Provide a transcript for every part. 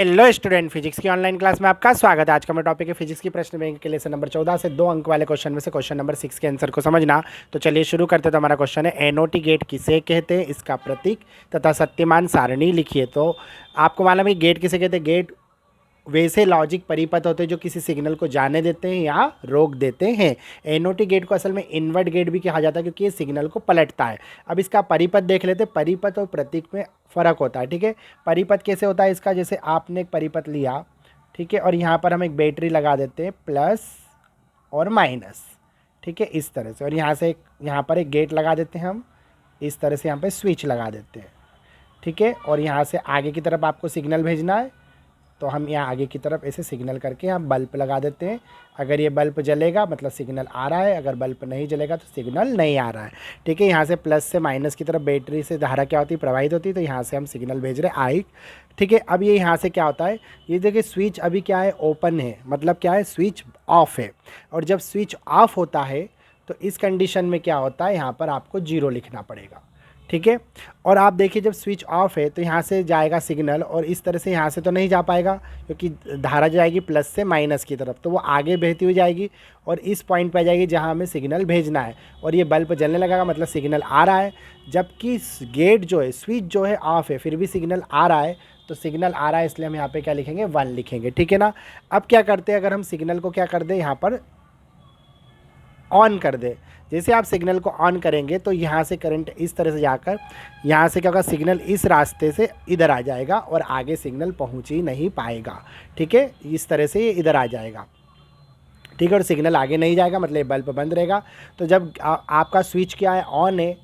Hello student, physics की online class में आपका स्वागत है। आज का मेरा टॉपिक है फिजिक्स की प्रश्न बैंक के लिए से नंबर 14 से 2 अंक वाले क्वेश्चन में से क्वेश्चन नंबर 6 के आंसर को समझना। तो चलिए शुरू करते हैं। तो हमारा क्वेश्चन है एनओटी गेट किसे कहते हैं, इसका प्रतीक तथा सत्यमान सारणी लिखिए। तो आपको मालूम है गेट किसे कहते हैं। गेट वैसे लॉजिक परिपथ होते हैं जो किसी सिग्नल को जाने देते हैं या रोक देते हैं। एनओटी गेट को असल में इन्वर्ट गेट भी कहा जाता है क्योंकि ये सिग्नल को पलटता है। अब इसका परिपथ देख लेते हैं। परिपथ और प्रतीक में फ़र्क होता है, ठीक है। परिपथ कैसे होता है इसका, जैसे आपने एक परिपथ लिया, ठीक है, और यहाँ पर हम एक बैटरी लगा देते हैं प्लस और माइनस, ठीक है, इस तरह से। और यहाँ पर एक गेट लगा देते हैं हम, इस तरह से यहाँ पर स्विच लगा देते हैं, ठीक है। और यहाँ से आगे की तरफ आपको सिग्नल भेजना है तो हम यहाँ आगे की तरफ ऐसे सिग्नल करके यहाँ बल्ब लगा देते हैं। अगर ये बल्ब जलेगा मतलब सिग्नल आ रहा है, अगर बल्ब नहीं जलेगा तो सिग्नल नहीं आ रहा है, ठीक है। यहाँ से प्लस से माइनस की तरफ बैटरी से धारा क्या होती है, प्रवाहित होती है। तो यहाँ से हम सिग्नल भेज रहे हैं आई, ठीक है। अब ये यहाँ से क्या होता है, ये देखिए स्विच अभी क्या है, ओपन है, मतलब क्या है, स्विच ऑफ है। और जब स्विच ऑफ होता है तो इस कंडीशन में क्या होता है, यहाँ पर आपको 0 लिखना पड़ेगा, ठीक है। और आप देखिए जब स्विच ऑफ है तो यहाँ से जाएगा सिग्नल और इस तरह से यहाँ से तो नहीं जा पाएगा क्योंकि धारा जाएगी प्लस से माइनस की तरफ, तो वो आगे बहती हुई जाएगी और इस पॉइंट पे आ जाएगी जहाँ हमें सिग्नल भेजना है। और ये बल्ब जलने लगेगा मतलब सिग्नल आ रहा है। जबकि गेट जो है, स्विच जो है ऑफ है, फिर भी सिग्नल आ रहा है। तो सिग्नल आ रहा है इसलिए हम यहाँ पे क्या लिखेंगे, 1 लिखेंगे, ठीक है ना। अब क्या करते हैं, अगर हम सिग्नल को क्या कर दें, यहाँ पर ऑन कर दे। जैसे आप सिग्नल को ऑन करेंगे तो यहाँ से करंट इस तरह से जाकर यहाँ से क्या होगा, सिग्नल इस रास्ते से इधर आ जाएगा और आगे सिग्नल पहुँच ही नहीं पाएगा, ठीक है। इस तरह से ये इधर आ जाएगा, ठीक है। और सिग्नल आगे नहीं जाएगा मतलब ये बल्ब बंद रहेगा। तो जब आपका स्विच क्या है, ऑन है,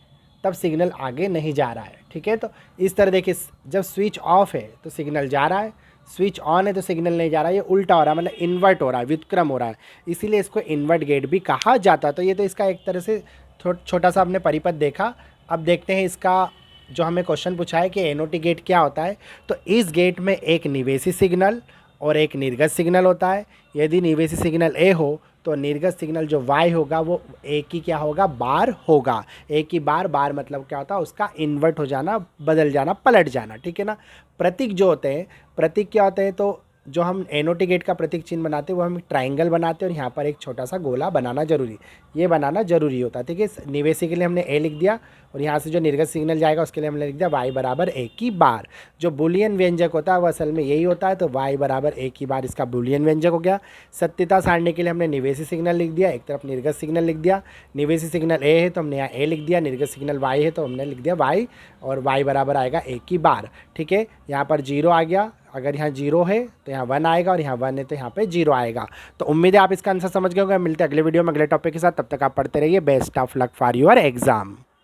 तब सिग्नल आगे नहीं जा रहा है, ठीक है। तो इस तरह देखिए, जब स्विच ऑफ है तो सिग्नल जा रहा है, स्विच ऑन है तो सिग्नल नहीं जा रहा है। ये उल्टा हो रहा है, मतलब इन्वर्ट हो रहा है, व्युत्क्रम हो रहा है, इसीलिए इसको इन्वर्ट गेट भी कहा जाता है। तो ये तो इसका एक तरह से छोटा सा हमने परिपथ देखा। अब देखते हैं इसका जो हमें क्वेश्चन पूछा है कि एनओटी गेट क्या होता है। तो इस गेट में एक निवेशी सिग्नल और एक निर्गत सिग्नल होता है। यदि निवेशी सिग्नल ए हो तो निर्गत सिग्नल जो y होगा वो ए की क्या होगा, बार होगा। ए की बार, बार मतलब क्या होता है, उसका इन्वर्ट हो जाना, बदल जाना, पलट जाना, ठीक है ना। प्रतीक जो होते हैं, प्रतीक क्या होते हैं, तो जो हम एनओटी गेट का प्रतीक चिन्ह बनाते हैं वो हम ट्राइंगल बनाते हैं और यहाँ पर एक छोटा सा गोला बनाना जरूरी, ये बनाना जरूरी होता है, ठीक है। निवेशी के लिए हमने ए लिख दिया और यहाँ से जो निर्गत सिग्नल जाएगा उसके लिए हमने लिख दिया y बराबर ए की बार। जो बुलियन व्यंजक होता है वो असल में यही होता है, तो y बराबर ए की बार इसका बुलियन व्यंजक हो गया। सत्यता सारणी के लिए हमने निवेशी सिग्नल लिख दिया, एक तरफ निर्गत सिग्नल लिख दिया। निवेशी सिग्नल ए है तो हमने यहाँ ए लिख दिया, निर्गत सिग्नल y है तो हमने लिख दिया y, और y बराबर आएगा ए की बार, ठीक है। यहाँ पर 0 आ गया, अगर यहाँ 0 है तो यहाँ 1 आएगा और यहाँ 1 है तो यहाँ पे 0 आएगा। तो उम्मीद है आप इसका आंसर समझ गए होंगे। मिलते हैं अगले वीडियो में अगले टॉपिक के साथ, तब तक आप पढ़ते रहिए। Best of luck for your exam.